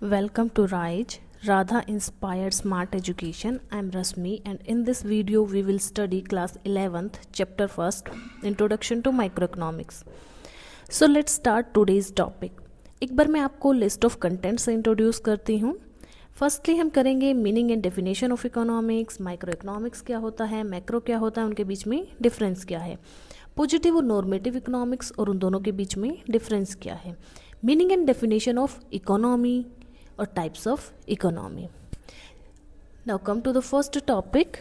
Welcome to RISE, Radha Inspired Smart Education. I am Rasmi and in this video we will study class 11th chapter 1st Introduction to Microeconomics. So let's start today's topic. एक बार मैं आपको list of content से introduce करती हूँ. Firstly हम करेंगे meaning and definition of economics, micro economics क्या होता है, मैक्रो क्या होता है, उनके बीच में डिफरेंस क्या है, पॉजिटिव और नॉर्मेटिव इकोनॉमिक्स और उन दोनों के बीच में डिफरेंस क्या है, meaning and definition of economy or types of economy. Now come to the first topic.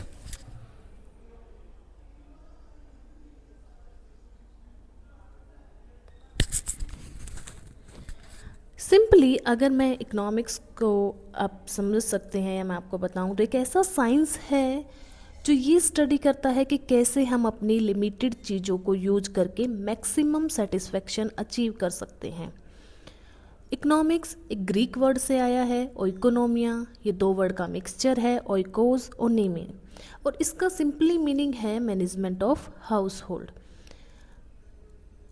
Simply अगर मैं इकोनॉमिक्स को आप समझ सकते हैं या मैं आपको बताऊं तो एक ऐसा साइंस है जो ये स्टडी करता है कि कैसे हम अपनी लिमिटेड चीज़ों को यूज करके मैक्सिमम सेटिस्फेक्शन अचीव कर सकते हैं. इकोनॉमिक्स एक ग्रीक वर्ड से आया है और इकोनोमिया ये दो वर्ड का मिक्सचर है, ओइकोस और नेमे, और इसका सिंपली मीनिंग है मैनेजमेंट ऑफ हाउस होल्ड.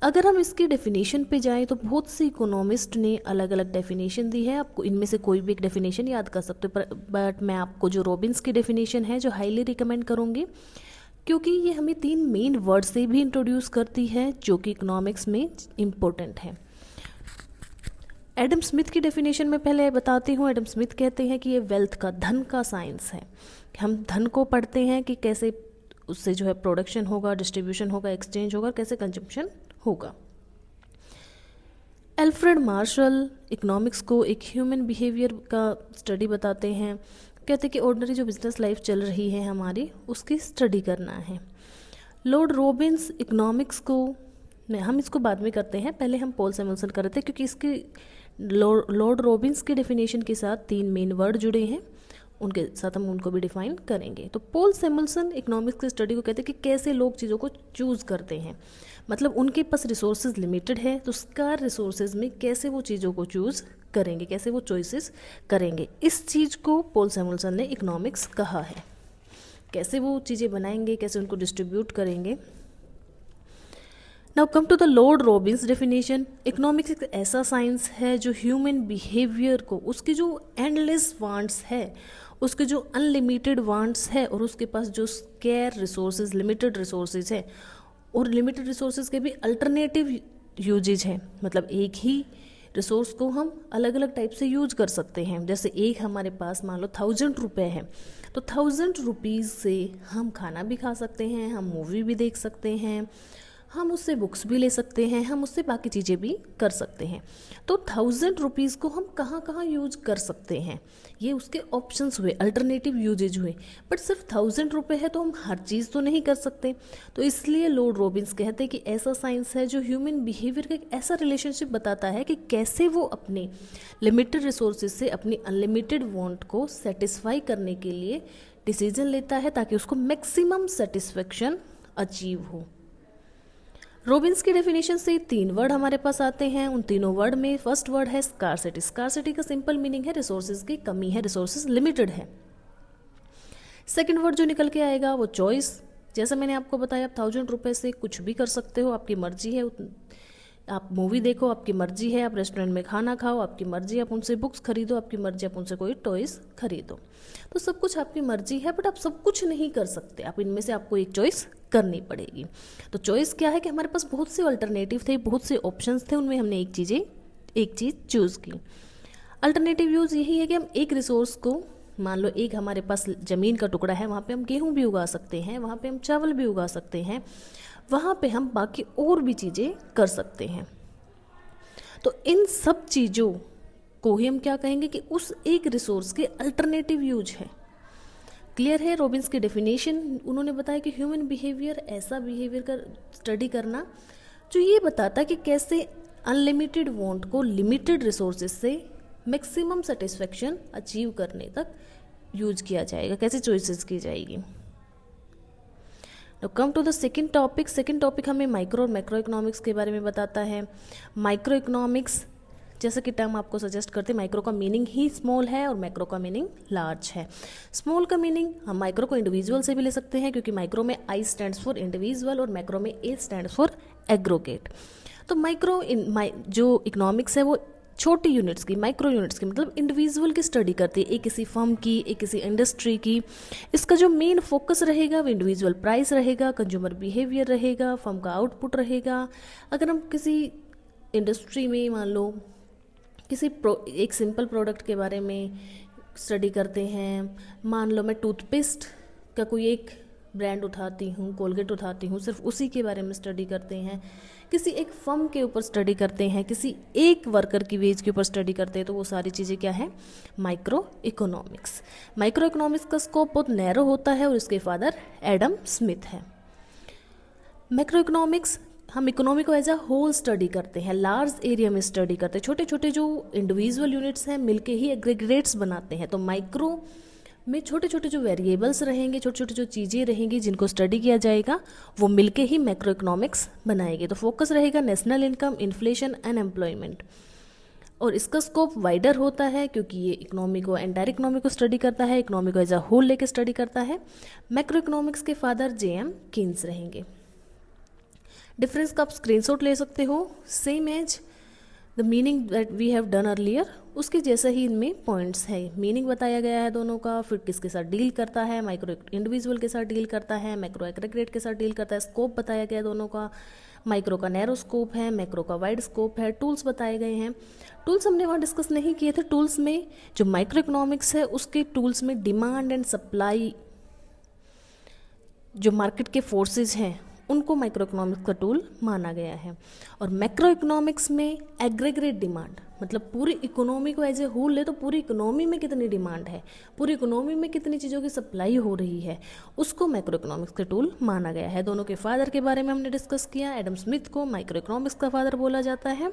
अगर हम इसकी डेफिनेशन पे जाएं तो बहुत सी इकोनॉमिस्ट ने अलग अलग डेफिनेशन दी है. आपको इनमें से कोई भी एक डेफिनेशन याद कर सकते हो, बट मैं आपको जो रॉबिन्स की डेफिनेशन है जो हाईली रिकमेंड करूँगी, क्योंकि ये हमें तीन मेन वर्ड से भी इंट्रोड्यूस करती है जो कि इकोनॉमिक्स में इम्पोर्टेंट है. एडम स्मिथ की डेफिनेशन में पहले बताती हूँ. एडम स्मिथ कहते हैं कि ये वेल्थ का, धन का साइंस है. हम धन को पढ़ते हैं कि कैसे उससे जो है प्रोडक्शन होगा, डिस्ट्रीब्यूशन होगा, एक्सचेंज होगा, कैसे कंजम्पशन होगा. एल्फ्रेड मार्शल इकोनॉमिक्स को एक ह्यूमन बिहेवियर का स्टडी बताते हैं. कहते हैं कि ऑर्डिनरी जो बिजनेस लाइफ चल रही है हमारी, उसकी स्टडी करना है. लॉर्ड रॉबिन्स इकोनॉमिक्स को, हम इसको बाद में करते हैं, पहले हम पॉल सैमुएल्सन कर रहे थे क्योंकि इसकी लॉर्ड रॉबिन्स की डेफिनेशन के साथ तीन मेन वर्ड जुड़े हैं, उनके साथ हम उनको भी डिफाइन करेंगे. तो पॉल सैमुएल्सन इकोनॉमिक्स की स्टडी को कहते हैं कि कैसे लोग चीज़ों को चूज़ करते हैं. मतलब उनके पास रिसोर्सेज लिमिटेड है तो स्कार रिसोर्सेज में कैसे वो चीज़ों को चूज़ करेंगे, कैसे वो चॉइसेस करेंगे. इस चीज़ को पॉल सैमुएल्सन ने इकोनॉमिक्स कहा है. कैसे वो चीज़ें बनाएंगे, कैसे उनको डिस्ट्रीब्यूट करेंगे. Now come to the Lord Robbins definition. Economics एक ऐसा साइंस है जो ह्यूमन बिहेवियर को, उसकी जो एंडलेस वांट्स है, उसके जो अनलिमिटेड वांट्स है और उसके पास जो स्केयर रिसोर्सेज, लिमिटेड रिसोर्सेज है, और लिमिटेड रिसोर्सेज के भी अल्टरनेटिव यूजेज हैं. मतलब एक ही रिसोर्स को हम अलग अलग टाइप से यूज कर सकते हैं. जैसे एक हमारे पास मान लो 1000 रुपये है, तो 1000 रुपीज़ से हम खाना भी खा सकते हैं, हम मूवी भी देख सकते हैं, हम उससे बुक्स भी ले सकते हैं, हम उससे बाकी चीज़ें भी कर सकते हैं. तो 1000 रुपीज़ को हम कहाँ कहाँ यूज कर सकते हैं, ये उसके ऑप्शंस हुए, अल्टरनेटिव यूजेज हुए. बट सिर्फ 1000 रुपये है तो हम हर चीज़ तो नहीं कर सकते. तो इसलिए लॉर्ड रॉबिन्स कहते हैं कि ऐसा साइंस है जो ह्यूमन बिहेवियर का एक ऐसा रिलेशनशिप बताता है कि कैसे वो अपने लिमिटेड रिसोर्सेज से अपनी अनलिमिटेड वांट को सेटिस्फाई करने के लिए डिसीजन लेता है ताकि उसको मैक्सिमम सेटिस्फेक्शन अचीव हो. रॉबिन्स की डेफिनेशन से तीन वर्ड हमारे पास आते हैं. उन तीनों वर्ड में फर्स्ट वर्ड है स्कार्सिटी. स्कार्सिटी का सिंपल मीनिंग है रिसोर्सेज की कमी है, रिसोर्सेज लिमिटेड है. सेकंड वर्ड जो निकल के आएगा वो चॉइस. जैसा मैंने आपको बताया, आप 1000 रुपये से कुछ भी कर सकते हो, आपकी मर्जी है. आप मूवी देखो, आपकी मर्जी है. आप रेस्टोरेंट में खाना खाओ, आपकी मर्जी. आप उनसे बुक्स खरीदो, आपकी मर्जी. आप उनसे कोई टॉयस खरीदो. तो सब कुछ आपकी मर्जी है, बट आप सब कुछ नहीं कर सकते. आप इनमें से आपको एक चॉइस करनी पड़ेगी. तो चॉइस क्या है कि हमारे पास बहुत से अल्टरनेटिव थे, बहुत से ऑप्शंस थे, उनमें हमने एक चीज़ चूज़ की. अल्टरनेटिव यूज़ यही है कि हम एक रिसोर्स को, मान लो एक हमारे पास ज़मीन का टुकड़ा है, वहाँ पे हम गेहूँ भी उगा सकते हैं, वहाँ पे हम चावल भी उगा सकते हैं, वहाँ पे हम बाकी और भी चीज़ें कर सकते हैं. तो इन सब चीज़ों को ही हम क्या कहेंगे कि उस एक रिसोर्स के अल्टरनेटिव यूज है. क्लियर है. रॉबिन्स की डेफिनेशन उन्होंने बताया कि ह्यूमन बिहेवियर ऐसा बिहेवियर का स्टडी करना जो ये बताता है कि कैसे अनलिमिटेड वांट को लिमिटेड रिसोर्सेज से मैक्सिमम सेटिस्फेक्शन अचीव करने तक यूज किया जाएगा, कैसे चॉइसेस की जाएगी. Now come to the second topic. Second topic हमें माइक्रो और मैक्रो इकोनॉमिक्स के बारे में बताता है. माइक्रो इकोनॉमिक्स जैसा कि टर्म आपको सजेस्ट करते हैं, माइक्रो का मीनिंग ही स्मॉल है और मैक्रो का मीनिंग लार्ज है. स्मॉल का मीनिंग हम माइक्रो को इंडिविजुअल से भी ले सकते हैं, क्योंकि माइक्रो में आई स्टैंड्स फॉर इंडिविजुअल और मैक्रो में ए स्टैंड्स फॉर एग्रोगेट. तो माइक्रो जो इकोनॉमिक्स है वो छोटी यूनिट्स की, माइक्रो यूनिट्स की, मतलब इंडिविजुअल की स्टडी करती है, एक किसी फर्म की, एक किसी इंडस्ट्री की। इसका जो मेन फोकस रहेगा वो इंडिविजुअल प्राइस रहेगा, कंज्यूमर बिहेवियर रहेगा, फर्म का आउटपुट रहेगा। अगर हम किसी इंडस्ट्री में मान लो एक सिंपल प्रोडक्ट के बारे में स्टडी करते हैं, मान लो मैं टूथपेस्ट का कोई एक ब्रांड उठाती हूँ, कोलगेट उठाती हूँ, सिर्फ उसी के बारे में स्टडी करते हैं, किसी एक फर्म के ऊपर स्टडी करते हैं, किसी एक वर्कर की वेज के ऊपर स्टडी करते हैं, तो वो सारी चीज़ें क्या है, माइक्रो इकोनॉमिक्स। माइक्रो इकोनॉमिक्स का स्कोप बहुत नैरो होता है और इसके फादर एडम स्मिथ है। मैक्रो इकोनॉमिक्स, हम इकोनॉमी को एज अ होल स्टडी करते हैं, लार्ज एरिया में स्टडी करते हैं, छोटे छोटे जो इंडिविजुअल यूनिट्स हैं मिलके ही एग्रीगेट्स बनाते हैं। तो माइक्रो में छोटे छोटे जो वेरिएबल्स रहेंगे, छोटे छोटे जो चीज़ें रहेंगी जिनको स्टडी किया जाएगा, वो मिलके ही मैक्रो इकोनॉमिक्स बनाएंगे। तो फोकस रहेगा national income, inflation and employment. और इसका स्कोप वाइडर होता है क्योंकि ये इकोनॉमी को, एंटायर इकोनॉमी को स्टडी करता है, इकोनॉमी को एज अ होल लेके स्टडी करता है। मैक्रो इकोनॉमिक्स के फादर जेएम कीन्स रहेंगे। डिफरेंस का आप स्क्रीनशॉट ले सकते हो, same as the meaning that we have done earlier, उसके जैसा ही इनमें पॉइंट्स है। मीनिंग बताया गया है दोनों का, फिर किसके साथ डील करता है, माइक्रो इंडिविजुअल के साथ डील करता है, मैक्रो एग्रीगेट के साथ डील करता है। स्कोप बताया गया है दोनों का, माइक्रो का नैरो स्कोप है, मैक्रो का वाइड स्कोप है। टूल्स बताए गए हैं। टूल्स हमने वहाँ डिस्कस नहीं किए थे। टूल्स में जो माइक्रो इकोनॉमिक्स है उसके टूल्स में डिमांड एंड सप्लाई, जो मार्केट के फोर्सेज हैं उनको माइक्रो इकोनॉमिक्स का टूल माना गया है। और मैक्रो इकोनॉमिक्स में एग्रीगेट डिमांड, मतलब पूरी इकोनॉमी को एज ए होल ले तो पूरी इकोनॉमी में कितनी डिमांड है, पूरी इकोनॉमी में कितनी चीज़ों की सप्लाई हो रही है, उसको मैक्रो इकोनॉमिक्स का टूल माना गया है। दोनों के फादर के बारे में हमने डिस्कस किया। एडम स्मिथ को माइक्रो इकोनॉमिक्स का फादर बोला जाता है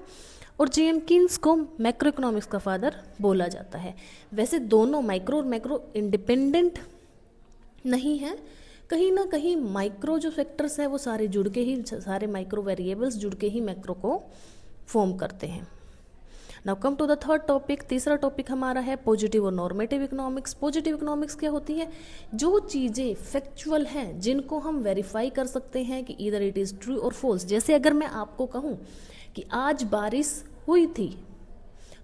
और जेएम कीन्स को मैक्रो इकोनॉमिक्स का फादर बोला जाता है। वैसे दोनों माइक्रो और मैक्रो इंडिपेंडेंट नहीं है, कहीं ना कहीं माइक्रो जो फैक्टर्स है वो सारे जुड़ के ही, सारे माइक्रो वेरिएबल्स जुड़ के ही मैक्रो को फॉर्म करते हैं। Now come to the third topic. तीसरा टॉपिक हमारा है पॉजिटिव और नॉर्मेटिव इकोनॉमिक्स। पॉजिटिव इकोनॉमिक्स क्या होती है, जो चीज़ें फैक्चुअल हैं जिनको हम वेरीफाई कर सकते हैं कि ईदर इट इज़ ट्रू और फॉल्स। जैसे अगर मैं आपको कहूँ कि आज बारिश हुई थी,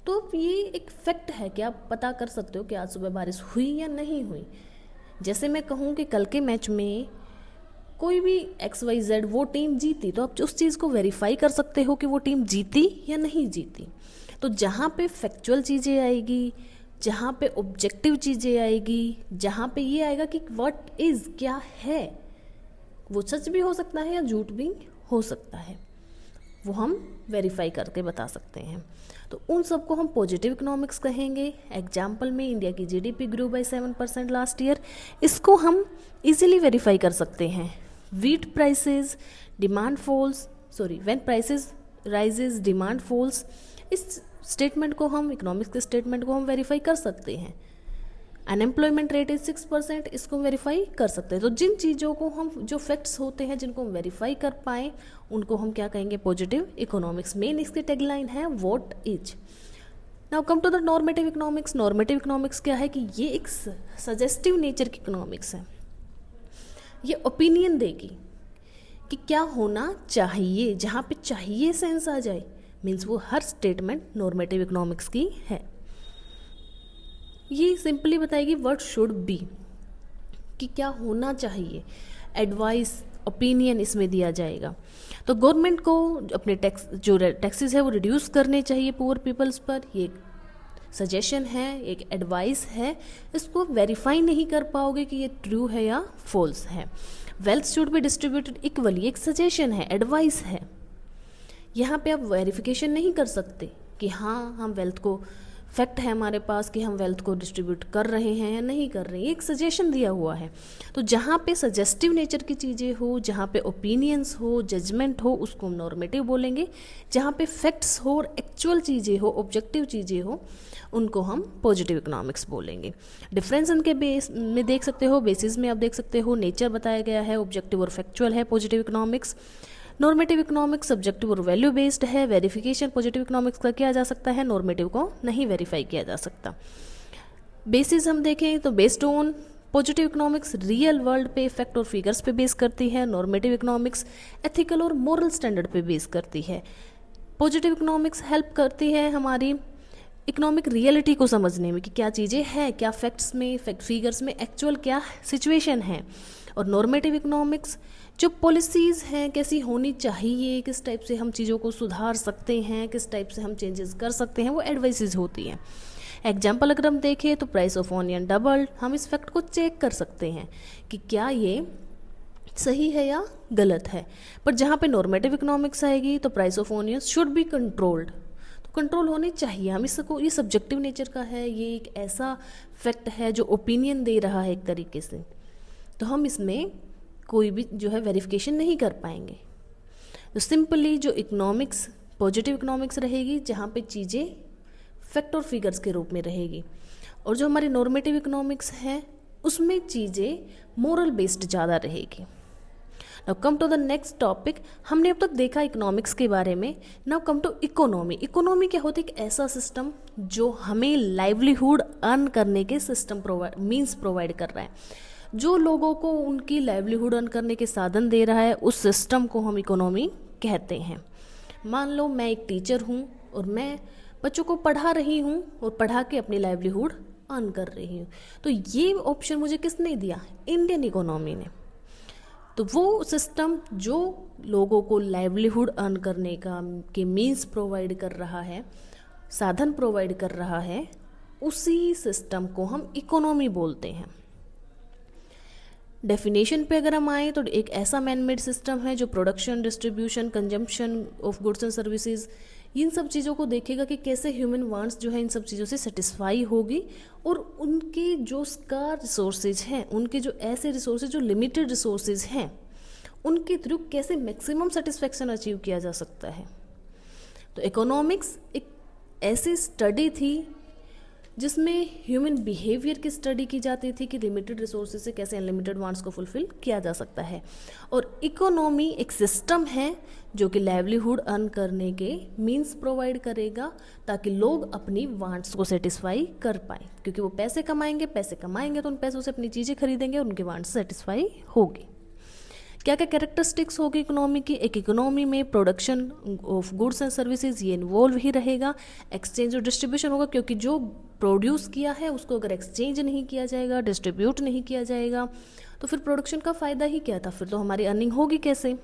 तो ये एक फैक्ट है कि आप पता कर सकते हो कि आज सुबह बारिश हुई या नहीं हुई। जैसे मैं कहूँ कि कल के मैच में कोई भी XYZ वो टीम जीती, तो आप उस चीज़ को वेरीफाई कर सकते हो कि वो टीम जीती या नहीं जीती। तो जहाँ पे फैक्चुअल चीज़ें आएगी, जहाँ पे ऑब्जेक्टिव चीज़ें आएगी, जहाँ पे ये आएगा कि व्हाट इज़ क्या है, वो सच भी हो सकता है या झूठ भी हो सकता है, वो हम वेरीफाई करके बता सकते हैं। तो उन सबको हम पॉजिटिव इकोनॉमिक्स कहेंगे। एग्जाम्पल में इंडिया की GDP grow by 7% last year, इसको हम इजीली वेरीफाई कर सकते हैं। Wheat prices, demand falls, when prices rises demand falls, इस स्टेटमेंट को हम, इकोनॉमिक्स के स्टेटमेंट को हम वेरीफाई कर सकते हैं। अनएम्प्लॉयमेंट रेट इज 6%, इसको वेरीफाई कर सकते हैं। तो जिन चीज़ों को हम, जो फैक्ट्स होते हैं जिनको हम वेरीफाई कर पाए, उनको हम क्या कहेंगे, पॉजिटिव इकोनॉमिक्स। मेन इसकी टैगलाइन है what is. Now come to the normative economics. Normative economics क्या है कि ये एक सजेस्टिव नेचर की इकोनॉमिक्स है। ये ओपिनियन देगी कि क्या होना चाहिए, जहाँ पे चाहिए सेंस आ जाए, मीन्स वो हर स्टेटमेंट नॉर्मेटिव इकोनॉमिक्स की है। ये सिंपली बताएगी व्हाट शुड बी, कि क्या होना चाहिए। एडवाइस, ओपिनियन इसमें दिया जाएगा। तो गवर्नमेंट को अपने टैक्सेस है वो रिड्यूस करने चाहिए पुअर पीपल्स पर। ये सजेशन है, एक एडवाइस है, इसको वेरीफाई नहीं कर पाओगे कि ये ट्रू है या फॉल्स है। Wealth should be distributed equally, एक सजेशन है, एडवाइस है। यहाँ पे आप वेरिफिकेशन नहीं कर सकते कि हाँ हम वेल्थ को, फैक्ट है हमारे पास कि हम वेल्थ को डिस्ट्रीब्यूट कर रहे हैं या नहीं कर रहे हैं, एक सजेशन दिया हुआ है। तो जहाँ पे सजेस्टिव नेचर की चीज़ें हो, जहाँ पे ओपिनियंस हो, जजमेंट हो, उसको हम नॉर्मेटिव बोलेंगे। जहाँ पे फैक्ट्स हो और एक्चुअल चीज़ें हो, ऑब्जेक्टिव चीज़ें हो, उनको हम पॉजिटिव इकोनॉमिक्स बोलेंगे। डिफरेंस इनके बेस में देख सकते हो, बेसिस में आप देख सकते हो, नेचर बताया गया है, ऑब्जेक्टिव और फैक्चुअल है positive economics. Normative economics subjective और वैल्यू बेस्ड है। वेरिफिकेशन पॉजिटिव इकोनॉमिक्स का किया जा सकता है, नॉर्मेटिव को नहीं वेरीफाई किया जा सकता। बेसिस हम देखें तो based on positive economics real world पे फैक्ट और फिगर्स पे बेस करती है। नॉर्मेटिव इकोनॉमिक्स एथिकल और मोरल स्टैंडर्ड पे बेस करती है। पॉजिटिव इकोनॉमिक्स हेल्प करती है हमारी इकोनॉमिक रियलिटी को समझने में कि क्या चीज़ें हैं, क्या फैक्ट्स में, फैक्ट फिगर्स में एक्चुअल क्या सिचुएशन है। और नॉर्मेटिव इकोनॉमिक्स जो पॉलिसीज़ हैं कैसी होनी चाहिए, किस टाइप से हम चीज़ों को सुधार सकते हैं, किस टाइप से हम चेंजेस कर सकते हैं, वो एडवाइसेस होती हैं। एग्जाम्पल अगर हम देखें तो प्राइस ऑफ ऑनियन डबल्ड, हम इस फैक्ट को चेक कर सकते हैं कि क्या ये सही है या गलत है। पर जहाँ पे नॉर्मेटिव इकोनॉमिक्स आएगी तो price of onions should be controlled, तो कंट्रोल होनी चाहिए। हम इसको, ये सब्जेक्टिव नेचर का है, ये एक ऐसा फैक्ट है जो ओपिनियन दे रहा है एक तरीके से, तो हम इसमें कोई भी जो है वेरिफिकेशन नहीं कर पाएंगे। तो सिंपली जो इकोनॉमिक्स पॉजिटिव इकोनॉमिक्स रहेगी जहाँ पे चीज़ें फैक्ट और फिगर्स के रूप में रहेगी, और जो हमारी नॉर्मेटिव इकोनॉमिक्स है उसमें चीज़ें मोरल बेस्ड ज़्यादा रहेगी। Now come to the next topic. हमने अब तक देखा इकोनॉमिक्स के बारे में। Now come to economy. Economy क्या होती है? एक ऐसा सिस्टम जो हमें लाइवलीहुड अर्न करने के सिस्टम प्रोवाइड कर रहा है, जो लोगों को उनकी लाइवलीहुड अर्न करने के साधन दे रहा है, उस सिस्टम को हम इकोनॉमी कहते हैं। मान लो मैं एक टीचर हूँ और मैं बच्चों को पढ़ा रही हूँ और पढ़ा के अपनी लाइवलीहुड अर्न कर रही हूँ, तो ये ऑप्शन मुझे किसने दिया? इंडियन इकोनॉमी ने। तो वो सिस्टम जो लोगों को लाइवलीहुड अर्न करने का के मीन्स प्रोवाइड कर रहा है, साधन प्रोवाइड कर रहा है, उसी सिस्टम को हम इकोनॉमी बोलते हैं। डेफिनेशन पे अगर हम आए तो एक ऐसा मैन मेड सिस्टम है जो production, distribution, consumption of goods and services, इन सब चीज़ों को देखेगा कि कैसे ह्यूमन वांट्स जो है इन सब चीज़ों से सेटिस्फाई होगी, और उनके जो स्कार रिसोर्सेज हैं, उनके जो ऐसे रिसोर्सेज जो लिमिटेड रिसोर्सेज हैं, उनके थ्रू कैसे मैक्सिमम सेटिस्फेक्शन अचीव किया जा सकता है। तो इकोनॉमिक्स एक ऐसी स्टडी थी जिसमें ह्यूमन बिहेवियर की स्टडी की जाती थी कि लिमिटेड रिसोर्सेज से कैसे अनलिमिटेड वांट्स को फुलफिल किया जा सकता है। और इकोनॉमी एक सिस्टम है जो कि लाइवलीहुड अर्न करने के मींस प्रोवाइड करेगा ताकि लोग अपनी वांट्स को सेटिस्फाई कर पाए, क्योंकि वो पैसे कमाएंगे तो उन पैसों से अपनी चीज़ें खरीदेंगे और उनकी वांट्स सेटिस्फाई होगी। क्या क्या कैरेक्टरिस्टिक्स होगी इकोनॉमी की? एक इकोनॉमी में production of goods and services ये इन्वॉल्व ही रहेगा, एक्सचेंज और डिस्ट्रीब्यूशन होगा, क्योंकि जो प्रोड्यूस किया है उसको अगर एक्सचेंज नहीं किया जाएगा, डिस्ट्रीब्यूट नहीं किया जाएगा, तो फिर प्रोडक्शन का फ़ायदा ही क्या था? फिर तो हमारी अर्निंग होगी कैसे?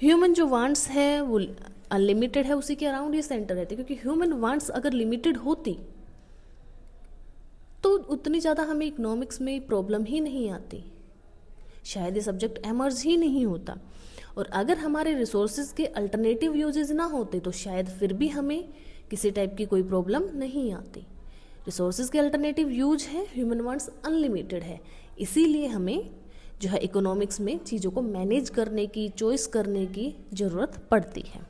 ह्यूमन जो वांट्स है वो अनलिमिटेड है, उसी के अराउंड ये सेंटर रहते, क्योंकि ह्यूमन वांट्स अगर लिमिटेड होती तो उतनी ज़्यादा हमें इकोनॉमिक्स में प्रॉब्लम ही नहीं आती, शायद ये सब्जेक्ट एमर्ज ही नहीं होता। और अगर हमारे रिसोर्सेज के अल्टरनेटिव यूजेस ना होते तो शायद फिर भी हमें किसी टाइप की कोई प्रॉब्लम नहीं आती। रिसोर्सेज के अल्टरनेटिव यूज है, ह्यूमन वांट्स अनलिमिटेड है, इसीलिए हमें जो है इकोनॉमिक्स में चीज़ों को मैनेज करने की, चॉइस करने की ज़रूरत पड़ती है।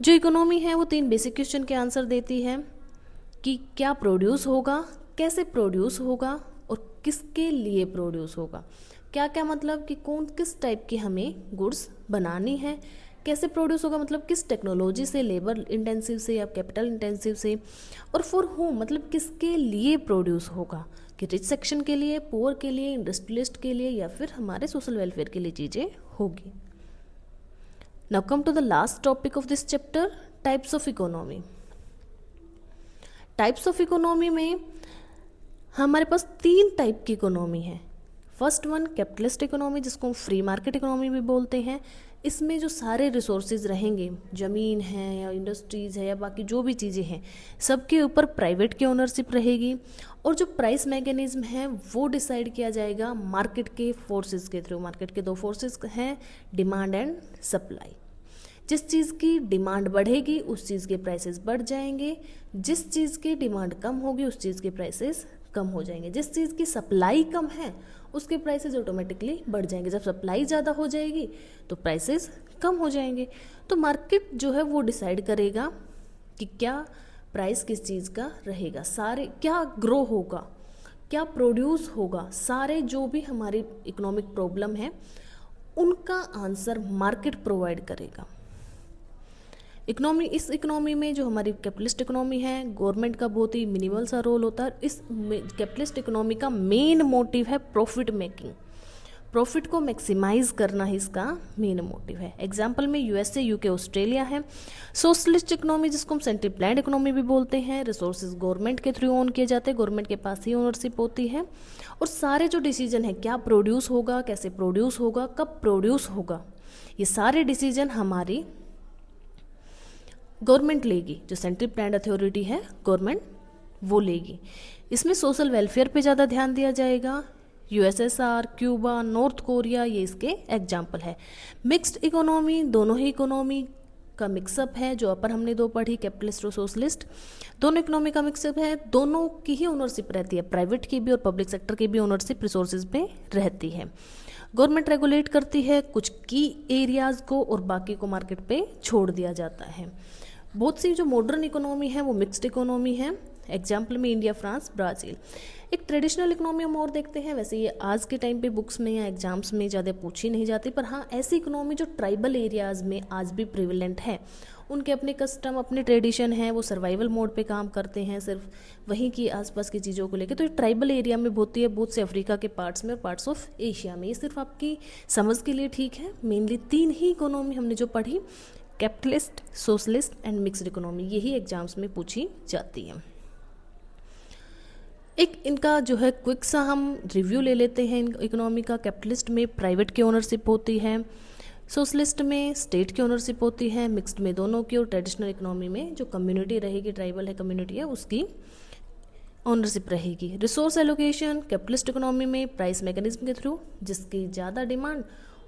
जो इकोनॉमी है वो 3 बेसिक क्वेश्चन के आंसर देती है कि क्या प्रोड्यूस होगा, कैसे प्रोड्यूस होगा और किसके लिए प्रोड्यूस होगा। क्या क्या मतलब कि किस टाइप की हमें गुड्स बनानी है, कैसे प्रोड्यूस होगा मतलब किस टेक्नोलॉजी से, लेबर इंटेंसिव से या कैपिटल इंटेंसिव से, और फॉर होम मतलब किसके लिए प्रोड्यूस होगा, कि रिच सेक्शन के लिए, पुअर के लिए, इंडस्ट्रियलिस्ट के लिए, या फिर हमारे सोशल वेलफेयर के लिए चीज़ें होगी। Now come to the last topic of this chapter, types of economy. Types of economy में हमारे पास 3 टाइप की इकोनॉमी है। फर्स्ट वन कैपिटलिस्ट इकोनॉमी, जिसको हम फ्री मार्केट इकोनॉमी भी बोलते हैं। इसमें जो सारे रिसोर्सेज रहेंगे, ज़मीन है या इंडस्ट्रीज़ है या बाकी जो भी चीज़ें हैं, सबके ऊपर प्राइवेट की ओनरशिप रहेगी, और जो प्राइस मैकेनिज्म है वो डिसाइड किया जाएगा मार्केट के फोर्सेस के थ्रू। मार्केट के 2 फोर्सेस हैं, डिमांड एंड सप्लाई। जिस चीज़ की डिमांड बढ़ेगी उस चीज़ के प्राइसेस बढ़ जाएंगे, जिस चीज़ की डिमांड कम होगी उस चीज़ के प्राइसेस कम हो जाएंगे, जिस चीज़ की सप्लाई कम है उसके प्राइसेस ऑटोमेटिकली बढ़ जाएंगे। जब सप्लाई ज़्यादा हो जाएगी तो प्राइसेस कम हो जाएंगे। तो मार्केट जो है वो डिसाइड करेगा कि क्या प्राइस किस चीज़ का रहेगा, सारे क्या ग्रो होगा, क्या प्रोड्यूस होगा, सारे जो भी हमारी इकोनॉमिक प्रॉब्लम है उनका आंसर मार्केट प्रोवाइड करेगा। इस इकोनॉमी में जो हमारी कैपिटलिस्ट इकोनॉमी है, गवर्नमेंट का बहुत ही मिनिमल सा रोल होता है। इस कैपिटलिस्ट इकोनॉमी का मेन मोटिव है प्रॉफिट मेकिंग। प्रॉफिट को मैक्सिमाइज करना ही इसका मेन मोटिव है। एग्जाम्पल में यूएसए, यूके, ऑस्ट्रेलिया है। सोशलिस्ट इकोनॉमी जिसको हम सेंट्रल प्लान्ड इकोनॉमी भी बोलते हैं, रिसोर्सेज गवर्नमेंट के थ्रू ओन किए जाते हैं, गवर्नमेंट के पास ही ओनरशिप होती है, और सारे जो डिसीजन है क्या प्रोड्यूस होगा, कैसे प्रोड्यूस होगा, कब प्रोड्यूस होगा, ये सारे डिसीजन हमारी गवर्नमेंट लेगी, जो सेंट्रल प्लान्ड अथॉरिटी है गवर्नमेंट वो लेगी। इसमें सोशल वेलफेयर पे ज़्यादा ध्यान दिया जाएगा। यूएसएसआर, क्यूबा, नॉर्थ कोरिया ये इसके एग्जाम्पल है। मिक्स्ड इकोनॉमी, दोनों ही इकोनॉमी का मिक्सअप है, जो अपर हमने दो पढ़ी, कैपिटलिस्ट और सोशलिस्ट, दोनों इकोनॉमी का मिक्सअप है। दोनों की ही ओनरशिप रहती है, प्राइवेट की भी और पब्लिक सेक्टर की भी ओनरशिप रिसोर्सेज पे रहती है। गवर्नमेंट रेगुलेट करती है कुछ की एरियाज को और बाकी को मार्केट पे छोड़ दिया जाता है। बहुत सी जो मॉडर्न इकोनॉमी है वो मिक्स्ड इकोनॉमी है। एग्जाम्पल में इंडिया, फ्रांस, ब्राज़ील। एक ट्रेडिशनल इकोनॉमी हम और देखते हैं, वैसे ये आज के टाइम पे बुक्स में या एग्जाम्स में ज़्यादा पूछी नहीं जाती, पर हाँ ऐसी इकोनॉमी जो ट्राइबल एरियाज़ में आज भी प्रिविलेंट है, उनके अपने कस्टम, अपने ट्रेडिशन है, वो सर्वाइवल मोड पे काम करते हैं सिर्फ वहीं की आसपास की चीज़ों को लेकर। तो ये ट्राइबल एरिया में होती है, बहुत से अफ्रीका के पार्ट्स में और पार्ट्स ऑफ एशिया में। ये सिर्फ आपकी समझ के लिए ठीक है। मेनली 3 ही इकोनॉमी हमने जो पढ़ी, capitalist, socialist and mixed economy, यही एग्जाम्स में पूछी जाती है। एक इनका जो है क्विक सा हम रिव्यू ले लेते हैं इकोनॉमी का। कैपिटलिस्ट में प्राइवेट की ओनरशिप होती है, सोशलिस्ट में स्टेट की ओनरशिप होती है, मिक्स्ड में दोनों की, और ट्रेडिशनल इकोनॉमी में जो कम्युनिटी रहेगी, ट्राइबल है कम्युनिटी है, उसकी ओनरशिप रहेगी। रिसोर्स एलोकेशन कैपिटलिस्ट इकोनॉमी में प्राइस मैकेनिज्म के थ्रू, जिसकी ज़्यादा डिमांड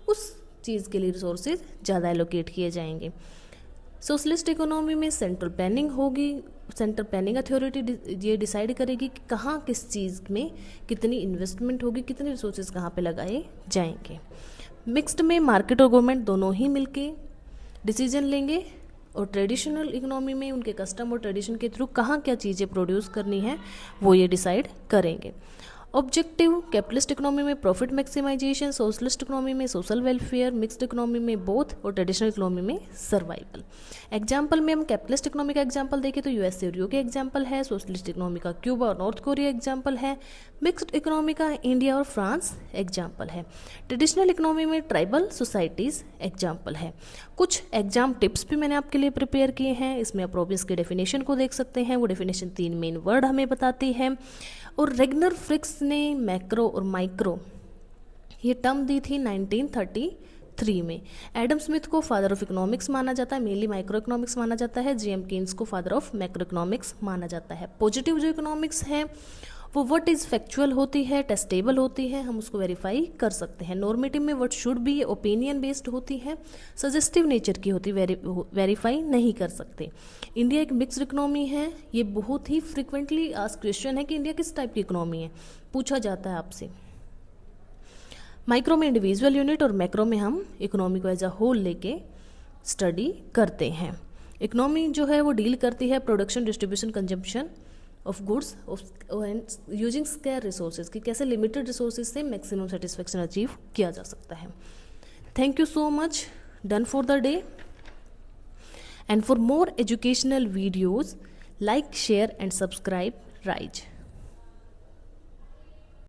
उस चीज़ के लिए रिसोर्सेज ज़्यादा एलोकेट किए जाएंगे। सोशलिस्ट इकोनॉमी में सेंट्रल प्लानिंग होगी, सेंट्रल प्लानिंग अथॉरिटी ये डिसाइड करेगी कि कहाँ किस चीज़ में कितनी इन्वेस्टमेंट होगी, कितने रिसोर्सेज कहाँ पे लगाए जाएंगे। मिक्स्ड में मार्केट और गवर्नमेंट दोनों ही मिलके डिसीजन लेंगे, और ट्रेडिशनल इकोनॉमी में उनके कस्टम और ट्रेडिशन के थ्रू कहाँ क्या चीज़ें प्रोड्यूस करनी है वो ये डिसाइड करेंगे। ऑब्जेक्टिव कैपिटलिस्ट इकोनॉमी में प्रॉफिट मैक्सिमाइजेशन, सोशलिस्ट इकोनॉमी में सोशल वेलफेयर, मिक्स्ड इकोनॉमी में बोथ, और ट्रेडिशनल इकोनॉमी में सर्वाइवल। एग्जाम्पल में हम कैपिटलिस्ट इकोनॉमी का एग्जाम्पल देखें तो यूएसए और यूके एग्जाम्पल है, सोशलिस्ट इकोनॉमी का क्यूबा और नॉर्थ कोरिया एग्जाम्पल है, मिक्स्ड इकोनॉमी का इंडिया और फ्रांस एग्जाम्पल है, ट्रेडिशनल इकोनॉमी में ट्राइबल सोसाइटीज़ एग्जाम्पल है। कुछ एग्जाम टिप्स भी मैंने आपके लिए प्रिपेयर किए हैं, इसमें आप रॉबिन्स की डेफिनेशन को देख सकते हैं। वो डेफिनेशन 3 मेन वर्ड हमें बताती है, और रेगनर फ्रिक्स ने मैक्रो और माइक्रो ये टर्म दी थी 1933 में। एडम स्मिथ को फादर ऑफ इकोनॉमिक्स माना जाता है, मेनली माइक्रो इकोनॉमिक्स माना जाता है। जेएम केन्स को फादर ऑफ मैक्रो इकोनॉमिक्स माना जाता है। पॉजिटिव जो इकोनॉमिक्स है वो व्हाट इज़ फैक्चुअल होती है, टेस्टेबल होती है, हम उसको वेरीफाई कर सकते हैं। नॉर्मेटिव में what should be opinion based होती है, सजेस्टिव नेचर की होती, वेरीफाई नहीं कर सकते। इंडिया एक मिक्स्ड इकोनॉमी है। ये बहुत ही फ्रिक्वेंटली आस्क्ड क्वेश्चन है कि इंडिया किस टाइप की इकोनॉमी है, पूछा जाता है आपसे। माइक्रो में इंडिविजुअल यूनिट और मैक्रो में हम इकोनॉमी को एज अ होल लेके स्टडी करते हैं। इकोनॉमी जो है वो डील करती है production, distribution, consumption of goods using square resources, कि कैसे लिमिटेड रिसोर्सेज से मैक्सिमम सेटिस्फेक्शन अचीव किया जा सकता है। Thank you so much, done for the day, and for more educational videos like, share and subscribe rise.